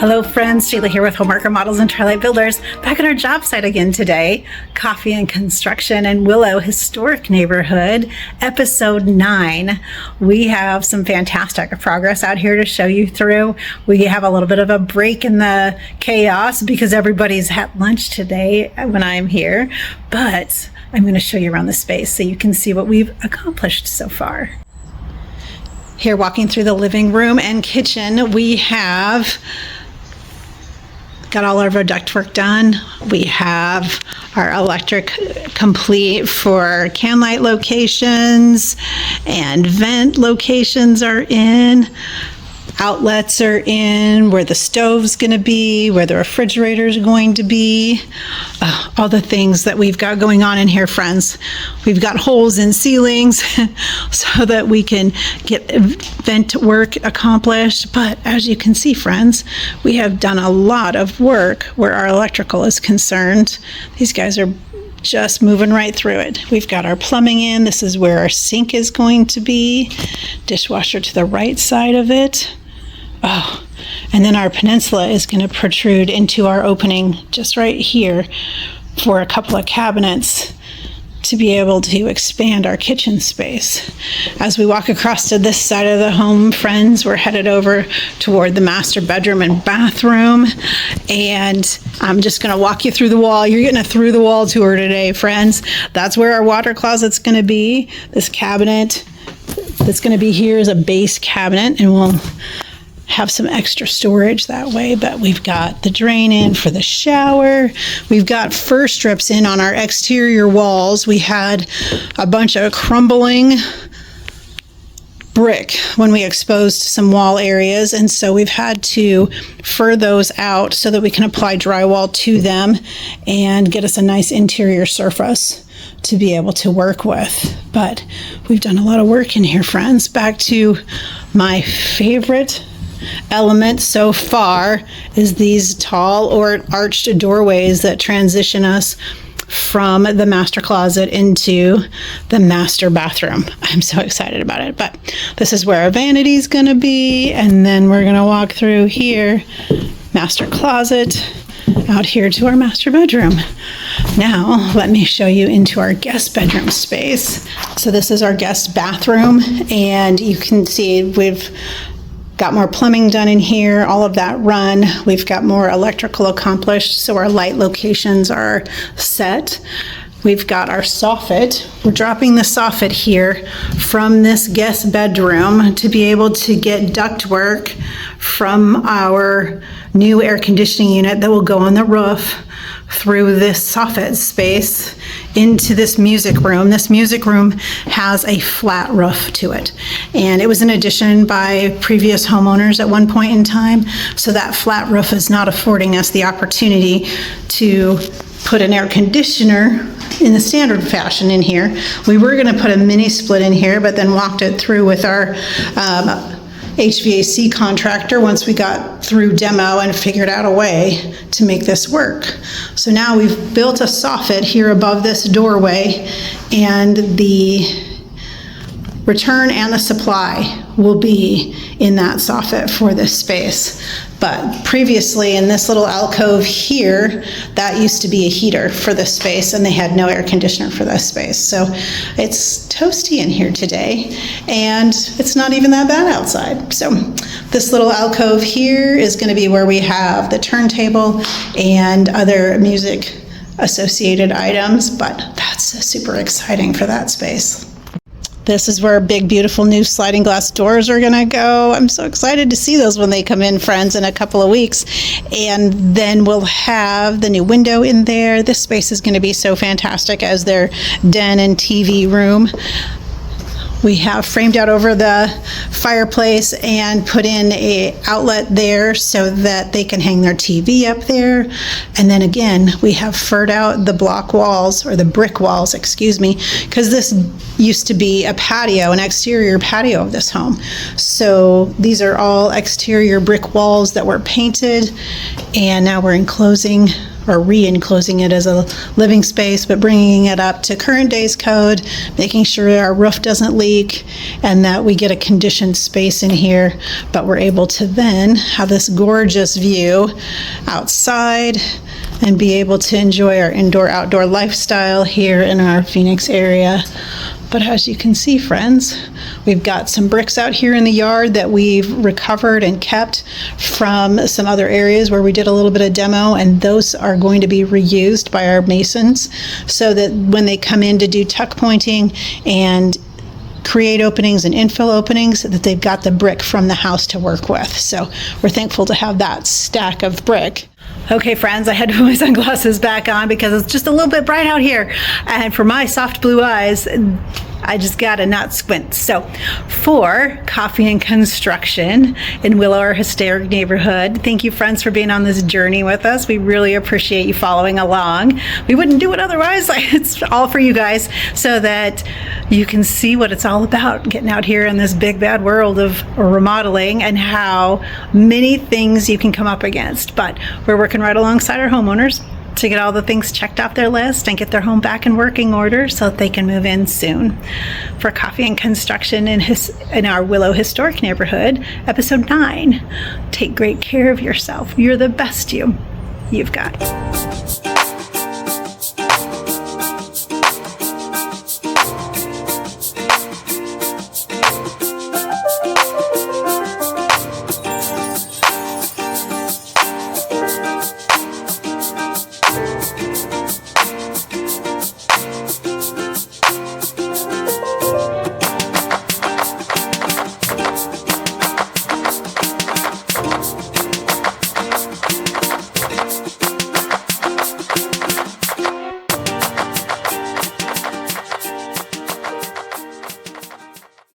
Hello friends, Sheila here with Homework Remodels and Twilight Builders, back on our job site again today. Coffee and Construction in Willo Historic Neighborhood, episode 9. We have some fantastic progress out here to show you through. We have a little bit of a break in the chaos because everybody's had lunch today when I'm here, but I'm going to show you around the space so you can see what we've accomplished so far. Here, walking through the living room and kitchen, we have got all of our ductwork done. We have our electric complete for can light locations, and vent locations are in. Outlets are in, where the stove's going to be, where the refrigerator's going to be. All the things that we've got going on in here, friends. We've got holes in ceilings so that we can get vent work accomplished. But as you can see, friends, we have done a lot of work where our electrical is concerned. These guys are just moving right through it. We've got our plumbing in. This is where our sink is going to be. Dishwasher to the right side of it. Oh, and then our peninsula is going to protrude into our opening just right here for a couple of cabinets to be able to expand our kitchen space. As we walk across to this side of the home, friends, we're headed over toward the master bedroom and bathroom. And I'm just going to walk you through the wall. You're getting a through the wall tour today, friends. That's where our water closet's going to be. This cabinet that's going to be here is a base cabinet, and we'll have some extra storage that way. But we've got the drain in for the shower. We've got fur strips in on our exterior walls. We had a bunch of crumbling brick when we exposed some wall areas, and so we've had to fur those out so that we can apply drywall to them and get us a nice interior surface to be able to work with. But we've done a lot of work in here, friends. Back to my favorite element so far is these tall or arched doorways that transition us from the master closet into the master bathroom. I'm so excited about it. But this is where our vanity is going to be, and then we're going to walk through here, master closet, out here to our master bedroom. Now let me show you into our guest bedroom space. So this is our guest bathroom, and you can see we've got more plumbing done in here, all of that run. We've got more electrical accomplished, so our light locations are set. We've got our soffit. We're dropping the soffit here from this guest bedroom to be able to get ductwork from our new air conditioning unit that will go on the roof through this soffit space into this music room. This music room has a flat roof to it, and it was an addition by previous homeowners at one point in time, so that flat roof is not affording us the opportunity to put an air conditioner in the standard fashion in here. We were going to put a mini split in here, but then walked it through with our HVAC contractor once we got through demo and figured out a way to make this work. So now we've built a soffit here above this doorway, and the return and the supply will be in that soffit for this space. But previously in this little alcove here, that used to be a heater for this space, and they had no air conditioner for this space. So it's toasty in here today, and it's not even that bad outside. So this little alcove here is going to be where we have the turntable and other music associated items, but that's super exciting for that space. This is where big, beautiful new sliding glass doors are going to go. I'm so excited to see those when they come in, friends, in a couple of weeks. And then we'll have the new window in there. This space is going to be so fantastic as their den and TV room. We have framed out over the fireplace and put in a outlet there so that they can hang their TV up there. And then again, we have furred out the block walls, or the brick walls, excuse me, because this used to be a patio, an exterior patio of this home. So these are all exterior brick walls that were painted, and now we're enclosing or re-enclosing it as a living space, but bringing it up to current day's code, making sure our roof doesn't leak and that we get a conditioned space in here, but we're able to then have this gorgeous view outside and be able to enjoy our indoor-outdoor lifestyle here in our Phoenix area. But as you can see, friends, we've got some bricks out here in the yard that we've recovered and kept from some other areas where we did a little bit of demo, and those are going to be reused by our masons so that when they come in to do tuck pointing and create openings and infill openings, that they've got the brick from the house to work with. So we're thankful to have that stack of brick. Okay, friends, I had to put my sunglasses back on because it's just a little bit bright out here. And for my soft blue eyes, I just gotta not squint. So for Coffee and Construction in Willo, our historic neighborhood, thank you, friends, for being on this journey with us. We really appreciate you following along. We wouldn't do it otherwise. It's all for you guys so that you can see what it's all about, getting out here in this big bad world of remodeling and how many things you can come up against. But we're working right alongside our homeowners to get all the things checked off their list and get their home back in working order so that they can move in soon. For Coffee and Construction in our Willo historic neighborhood, episode 9, take great care of yourself. You're the best you've got.